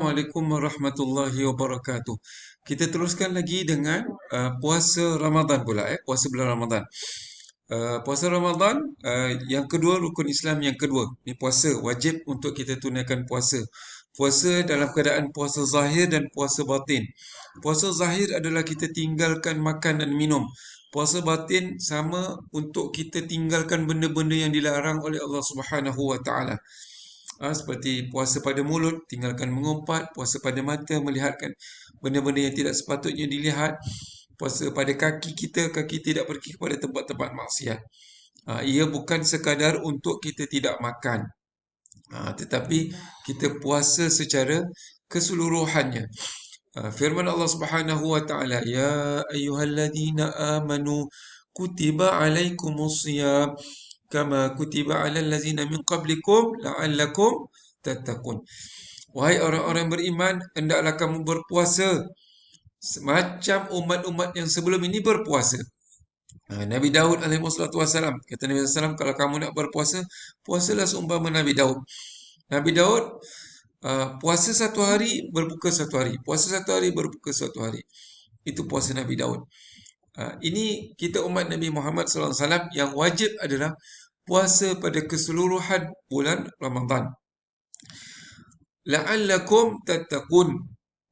Assalamualaikum warahmatullahi wabarakatuh. Kita teruskan lagi dengan puasa Ramadan pula, puasa bulan Ramadan. Puasa Ramadan yang kedua, rukun Islam yang kedua. Ini puasa wajib untuk kita tunaikan puasa. Puasa dalam keadaan puasa zahir dan puasa batin. Puasa zahir adalah kita tinggalkan makan dan minum. Puasa batin sama untuk kita tinggalkan benda-benda yang dilarang oleh Allah Subhanahu wa taala. Seperti puasa pada mulut, tinggalkan mengumpat; puasa pada mata, melihatkan benda-benda yang tidak sepatutnya dilihat; puasa pada kaki kita, kaki tidak pergi kepada tempat-tempat maksiat. Ia bukan sekadar untuk kita tidak makan, tetapi kita puasa secara keseluruhannya. Firman Allah Subhanahu wa taala, ya ayyuhalladzina amanu kutiba alaikumusiyam kama kutiba alal ladzina min qablikum la'allakum tattaqun. Wahai orang-orang beriman, hendaklah kamu berpuasa semacam umat-umat yang sebelum ini berpuasa. Nabi Daud alaihi wassalatu wassalam, kata Nabi SAW, kalau kamu nak berpuasa, puasalah seumpama Nabi Daud. Nabi Daud puasa satu hari, berbuka satu hari. Puasa satu hari, berbuka satu hari. Itu puasa Nabi Daud. Ini kita umat Nabi Muhammad SAW yang wajib adalah puasa pada keseluruhan bulan Ramadan. La'allakum tattaqun.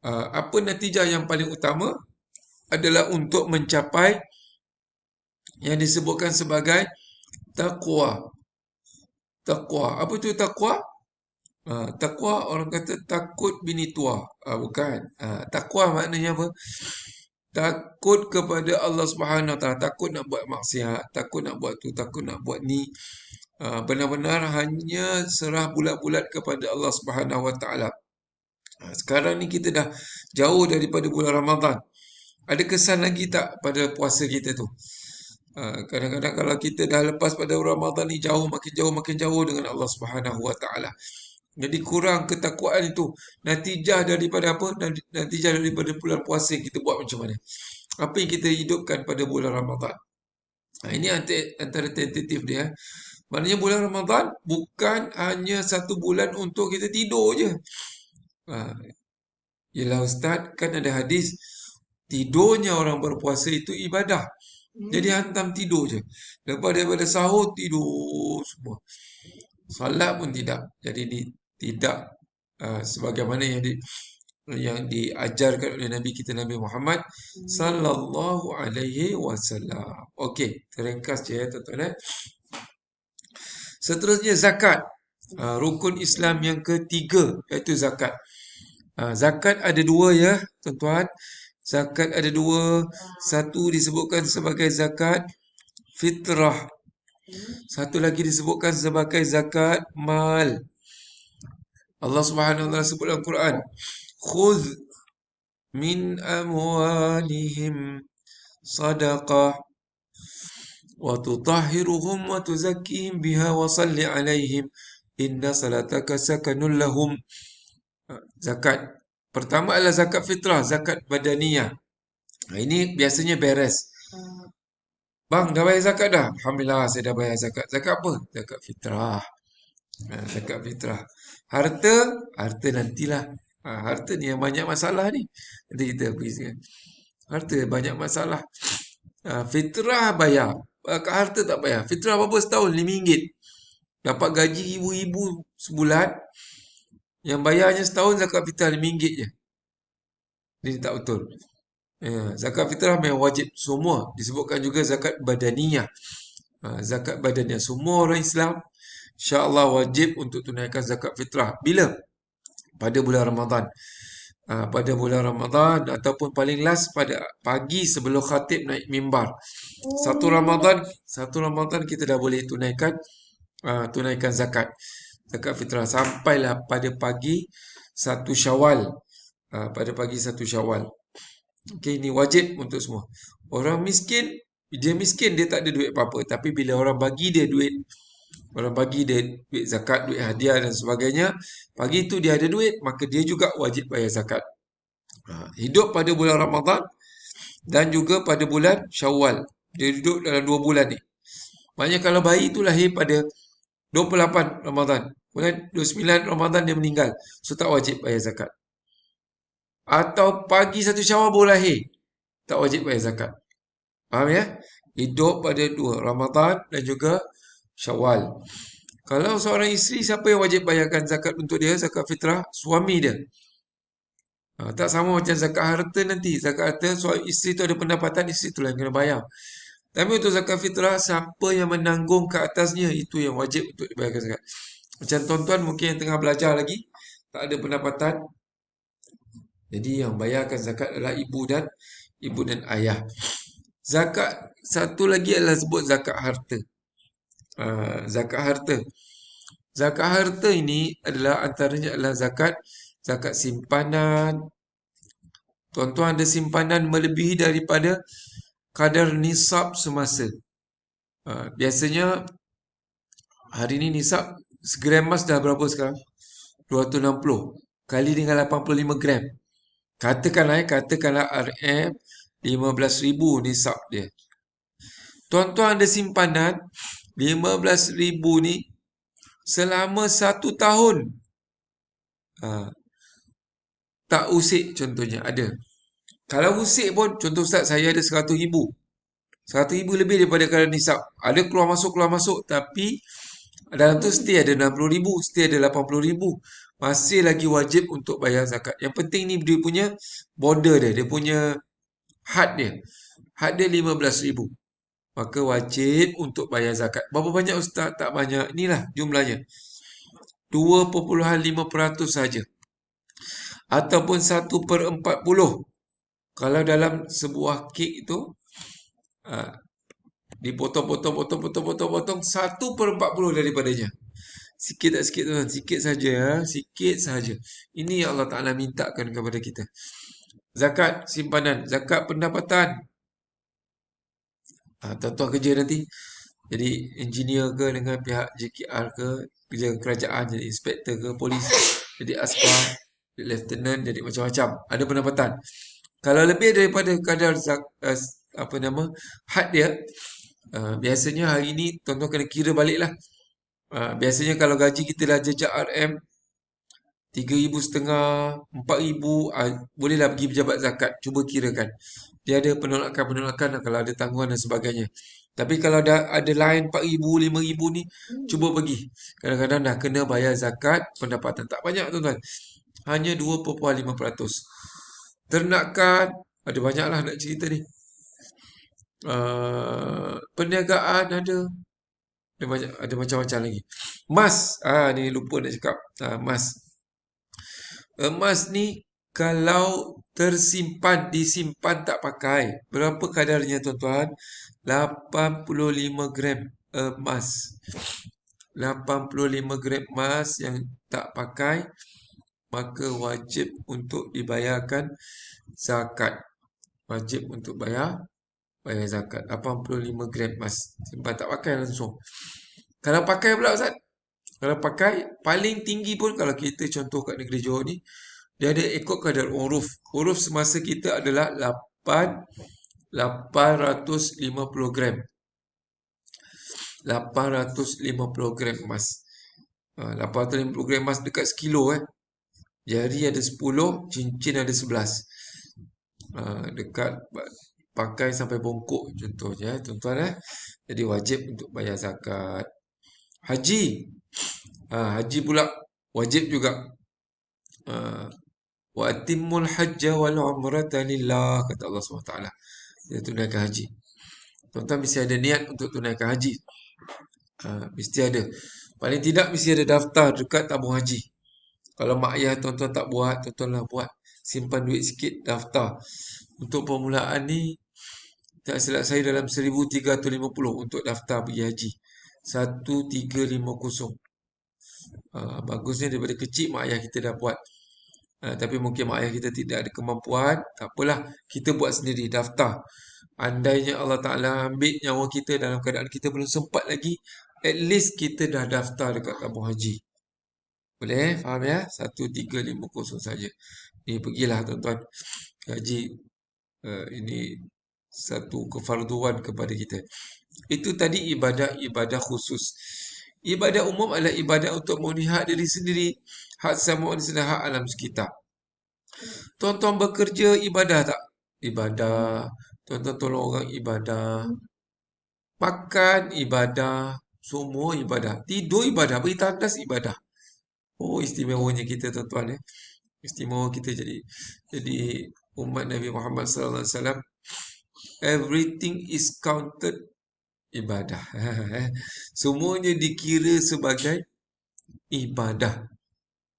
Apa natijah yang paling utama adalah untuk mencapai yang disebutkan sebagai taqwa. Taqwa. Apa itu taqwa? Taqwa orang kata takut bini tua. Bukan. Taqwa maknanya apa? Takut kepada Allah Subhanahu Wa Taala, takut nak buat maksiat, takut nak buat tu, takut nak buat ni. Benar-benar hanya serah bulat-bulat kepada Allah Subhanahu Wa Taala. Sekarang ni kita dah jauh daripada bulan Ramadan. Ada kesan lagi tak pada puasa kita tu? Kadang-kadang kalau kita dah lepas pada Ramadan ni, makin jauh dengan Allah Subhanahu Wa Taala. Jadi kurang ketakwaan itu. Natijah daripada apa? Natijah daripada bulan puasa kita buat macam mana? Apa yang kita hidupkan pada bulan Ramadan? Ini antara tentatif dia. Maknanya bulan Ramadan bukan hanya satu bulan untuk kita tidur je. Yelah Ustaz, kan ada hadis, tidurnya orang berpuasa itu ibadah. Jadi hantam tidur je. Lepas daripada sahur, tidur semua. Salat pun tidak. Jadi tidak sebagaimana yang diajarkan oleh Nabi kita, Nabi Muhammad sallallahu alaihi wasallam. Okey, teringkas je tuan-tuan. Seterusnya zakat. Rukun Islam yang ketiga, iaitu zakat. Zakat ada dua ya tuan-tuan. Zakat ada dua. Satu disebutkan sebagai zakat fitrah. Satu lagi disebutkan sebagai zakat mal. Allah Subhanahu wa taala sebut dalam Quran, khudh min amwalihim sadaqah wa tutahhiruhum wa tuzakkihim biha wa salli alaihim inna salataka sakanun lahum. Zakat pertama adalah zakat fitrah, zakat badaniyah. Ini biasanya beres. Bang, dah bayar zakat dah? Alhamdulillah, saya dah bayar zakat. Zakat apa? Zakat fitrah. Zakat fitrah. Harta nantilah. Harta ni yang banyak masalah ni. Nanti kita pergi. Harta banyak masalah. Fitrah bayar. Harta tak bayar. Fitrah berapa setahun? RM5. Dapat gaji ribu-ribu sebulan. Yang bayarnya setahun zakat fitrah RM5 je. Ini tak betul. Zakat fitrah memang wajib semua. Disebutkan juga zakat badaniyah. Zakat badaniyah. Semua orang Islam insya-Allah wajib untuk tunaikan zakat fitrah. Bila? Pada bulan Ramadan. Pada bulan Ramadan ataupun paling last pada pagi sebelum khatib naik mimbar. Satu Ramadan kita dah boleh tunaikan zakat fitrah sampailah pada pagi 1 Syawal. Pada pagi 1 Syawal. Okey, ini wajib untuk semua. Orang miskin, dia tak ada duit apa-apa, tapi bila orang bagi dia duit zakat, duit hadiah dan sebagainya, pagi itu dia ada duit, maka dia juga wajib bayar zakat. Hidup pada bulan Ramadan dan juga pada bulan Syawal. Dia hidup dalam 2 bulan ni. Maknanya kalau bayi itu lahir pada 28 Ramadan, kemudian 29 Ramadan dia meninggal, so tak wajib bayar zakat. atau pagi 1 Syawal baru lahir, tak wajib bayar zakat. Faham ya? Hidup pada 2 Ramadan dan juga Syawal. Kalau seorang isteri, siapa yang wajib bayarkan zakat untuk dia? Zakat fitrah suami dia. Tak sama macam zakat harta nanti. Zakat harta, isteri tu ada pendapatan, isteri tu lah yang kena bayar. Tapi untuk zakat fitrah, siapa yang menanggung ke atasnya, itu yang wajib untuk dibayarkan zakat. Macam tuan-tuan mungkin yang tengah belajar lagi, tak ada pendapatan. Jadi yang bayarkan zakat adalah ibu dan ayah. Zakat satu lagi adalah sebut zakat harta. Zakat harta. Zakat harta ini adalah antaranya adalah zakat simpanan. Tuan-tuan ada simpanan melebihi daripada kadar nisab semasa. Biasanya hari ini nisab segram emas dah berapa sekarang? 260 kali dengan 85 gram. Katakanlah RM 15,000 nisab dia. Tuan-tuan ada simpanan 15,000 ni selama 1 tahun. Tak usik contohnya ada. Kalau usik pun, contoh Ustaz, saya ada 100,000. 100,000 lebih daripada kadar nisab. Ada keluar masuk, tapi dalam tu mesti ada 60,000, mesti ada 80,000. Masih lagi wajib untuk bayar zakat. Yang penting ni dia punya border dia, dia punya had dia. Had dia 15,000. Maka wajib untuk bayar zakat. Berapa banyak Ustaz? Tak banyak. Inilah jumlahnya. 2.5% saja. Ataupun 1/40. Kalau dalam sebuah kek itu dipotong 1/40 daripadanya. Sikit tak sikit tuan, sikit saja ya, sikit saja. Ini yang Allah Ta'ala mintakan kepada kita. Zakat simpanan, zakat pendapatan. Tuan-tuan kerja nanti jadi engineer ke dengan pihak JKR ke, kerja kerajaan jadi inspektor ke, polis, jadi askar, jadi lieutenant, jadi macam-macam. Ada pendapatan. Kalau lebih daripada kadar had dia, biasanya hari ni tuan-tuan kena kira balik lah. Biasanya kalau gaji kita dah jejak RM 3,500, 4,000, bolehlah pergi pejabat zakat, cuba kirakan. Dia ada penolakan kalau ada tanggungan dan sebagainya. Tapi kalau dah ada lain 4,000, 5,000 ni, cuba pergi. Kadang-kadang dah kena bayar zakat pendapatan. Tak banyak tuan-tuan. Hanya 2.5%. Ternakan, ada banyaklah nak cerita ni. Perniagaan ada banyak, ada macam-macam lagi. Emas, ni lupa nak cakap. Emas. Emas ni kalau disimpan tak pakai, berapa kadarnya tuan-tuan? 85 gram emas. 85 gram emas yang tak pakai, maka wajib untuk dibayarkan zakat. Wajib untuk bayar zakat. 85 gram emas simpan tak pakai langsung. Kalau pakai pula Ustaz, kalau pakai paling tinggi pun, kalau kita contoh kat negeri Johor ni, dia ada ikut kadar uruf. Uruf semasa kita adalah 850 gram. 850 gram emas. 850 gram emas dekat sekilo Jari ada 10, cincin ada 11. Dekat pakai sampai bongkok contohnya tuan-tuan Jadi wajib untuk bayar zakat. Haji. Haji pula wajib juga. Wa atimmul hajja wal umrata lillah, kata Allah SWT. Dia tunaikan haji. Tuan-tuan mesti ada niat untuk tunaikan haji. Mesti ada. Paling tidak mesti ada daftar dekat tabung haji. Kalau mak ayah tuan-tuan tak buat, tuan-tuanlah buat. Simpan duit sikit, daftar. Untuk permulaan ni, tak silap saya dalam 1,350 untuk daftar pergi haji. 1,350. Bagusnya daripada kecil mak ayah kita dah buat. Tapi mungkin mak ayah kita tidak ada kemampuan. Tak apalah, kita buat sendiri, daftar. Andainya Allah Ta'ala ambil nyawa kita dalam keadaan kita belum sempat lagi, at least kita dah daftar dekat tabung haji. Boleh? Faham ya? 1,350 saja. Ni pergilah tuan-tuan. Haji ini satu kefarduan kepada kita. Itu tadi ibadah khusus. Ibadah umum adalah ibadah untuk memenuhi hak diri sendiri, hak sama manusia, hak alam sekitar. Tuan-tuan bekerja ibadah tak? Ibadah. Tuan-tuan tolong orang ibadah. Makan ibadah. Semua ibadah. Tidur ibadah. Beri tandas ibadah. Oh, istimewanya kita tuan-tuan ya. Istimewa kita jadi umat Nabi Muhammad sallallahu alaihi wasallam. Everything is counted ibadah. Semuanya dikira sebagai ibadah.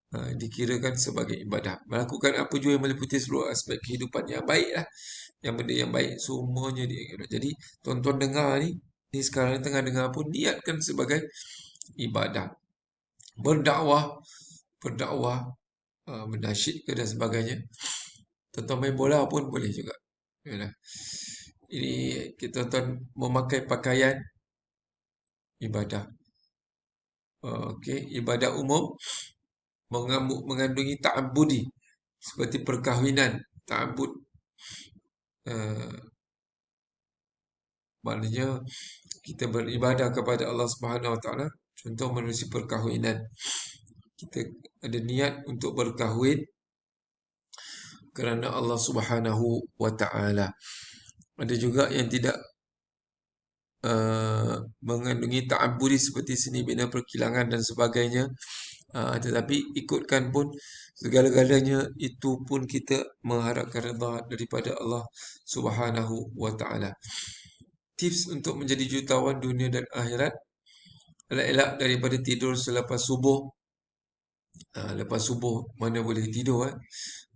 Dikirakan sebagai ibadah. Melakukan apa jua yang meliputi seluruh aspek kehidupan yang baik lah. Yang benda yang baik semuanya dikira. Jadi tuan-tuan dengar ni sekarang tengah dengar pun niatkan sebagai ibadah. Berdakwah, menasyid ke dan sebagainya. Tuan-tuan main bola pun boleh juga. Yalah. Ini kita tuan memakai pakaian ibadah. Okey, ibadah umum mengandungi ta'abbudi seperti perkahwinan, ta'abbud. Maknanya kita beribadah kepada Allah Subhanahu Wa Taala. Contoh menerusi perkahwinan. Kita ada niat untuk berkahwin kerana Allah Subhanahu Wa Taala. Ada juga yang tidak mengandungi ta'abbudi seperti seni bina perkilangan dan sebagainya. Tetapi ikutkan pun segala-galanya itu pun kita mengharapkan redha daripada Allah Subhanahu Wa Taala. Tips untuk menjadi jutawan dunia dan akhirat: elak-elak daripada tidur selepas subuh. Lepas subuh mana boleh tidur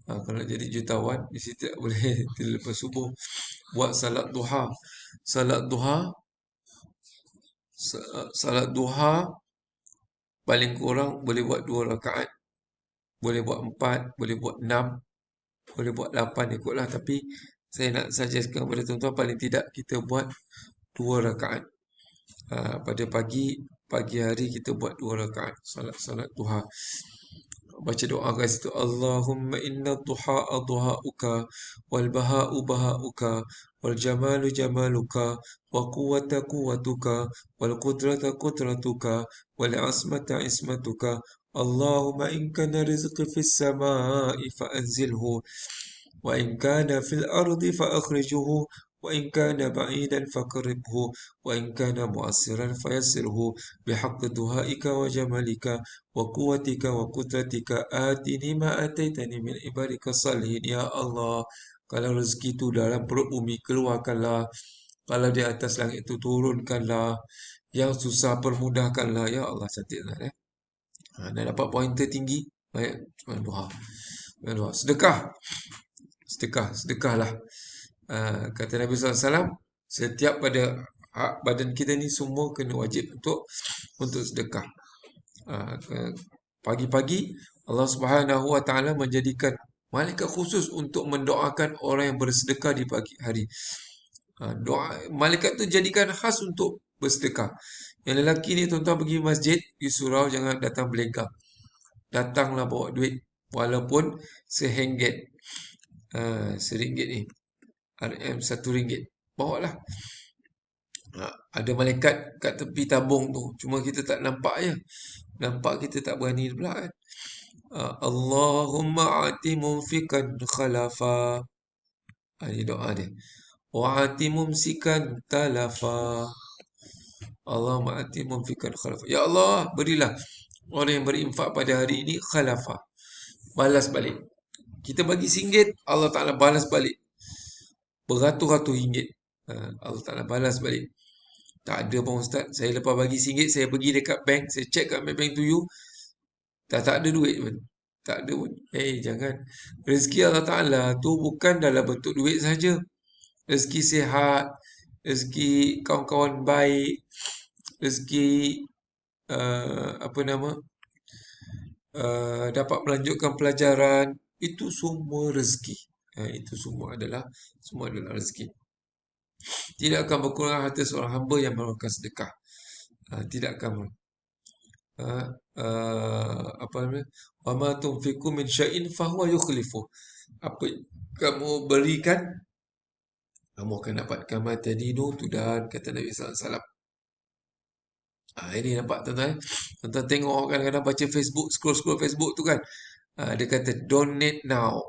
kalau jadi jutawan mesti tidak boleh tidur lepas subuh. Buat salat duha. Salat duha paling kurang boleh buat 2 rakaat. Boleh buat 4, boleh buat 6, boleh buat 8, ikutlah. Tapi saya nak suggestkan kepada tuan-tuan paling tidak kita buat 2 rakaat. Pada pagi hari kita buat 2 rakaat salat duha. Baca doa kat situ, Allahumma inna duha'a duha'uka wal baha'u baha'uka wal jamalu jamaluka wa quwwata quwwatuka wal qudrata qudratuka wal ismata ismatuka. Allahumma in kana rizqi fis sama'i fa anzilhu wa in kana fil ardi fa akhrijhu وإن كان بعيدا فقربه وإن كان مؤثرا فيسره بحق دعائك وجمالك وقوتك وقدرتك آتني ما آتيتني من عبادك الصالحين. Ya Allah, kalau rezeki itu dalam perut bumi, keluarkanlah. Kalau di atas langit itu, turunkanlah. Yang susah, permudahkanlah. Ya Allah, cantik sangat Dah dapat pointer tinggi. Baik, cuma doa. Sedekahlah. Kata Nabi SAW, setiap pada badan kita ni semua kena wajib untuk sedekah. Pagi-pagi Allah Subhanahu Wa Taala menjadikan malaikat khusus untuk mendoakan orang yang bersedekah di pagi hari. Doa malaikat tu jadikan khas untuk bersedekah. Yang lelaki ni tuan-tuan pergi masjid, pergi surau, jangan datang belenggang. Datanglah bawa duit walaupun sehenggit. RM1 ni. RM1. Bawalah. Ada malaikat kat tepi tabung tu. Cuma kita tak nampak je. Nampak kita tak berani pula kan. Allahumma ati mumfikan khalafa. Ini doa dia. Wa ati mumsikan talafa. Allahumma ati mumfikan khalafa. Ya Allah, berilah orang yang berinfak pada hari ini khalafa. Balas balik. Kita bagi RM1, Allah Ta'ala balas balik beratus-ratus ringgit. Allah Ta'ala balas balik. Tak ada pun Ustaz, saya lepas bagi RM1, saya pergi dekat bank, saya check kat bank to you, tak ada duit pun. Tak ada pun. Jangan. Rezeki Allah Ta'ala tu bukan dalam bentuk duit saja. Rezeki sihat, rezeki kawan-kawan baik, rezeki dapat melanjutkan pelajaran, itu semua rezeki. Itu semua adalah rezeki. Tidak akan berkurang harta seorang hamba yang melakukan sedekah. Tidak akan wa ma tunfiqu min syai'in fahuwa yukhlifu. Apa kamu berikan, kamu akan dapat kama tadinu tudan, kata Nabi sallallahu alaihi wasallam. Ini nampak tuan-tuan. Tuan-tuan tengok kadang-kadang baca Facebook, scroll Facebook tu kan. Dia kata donate now.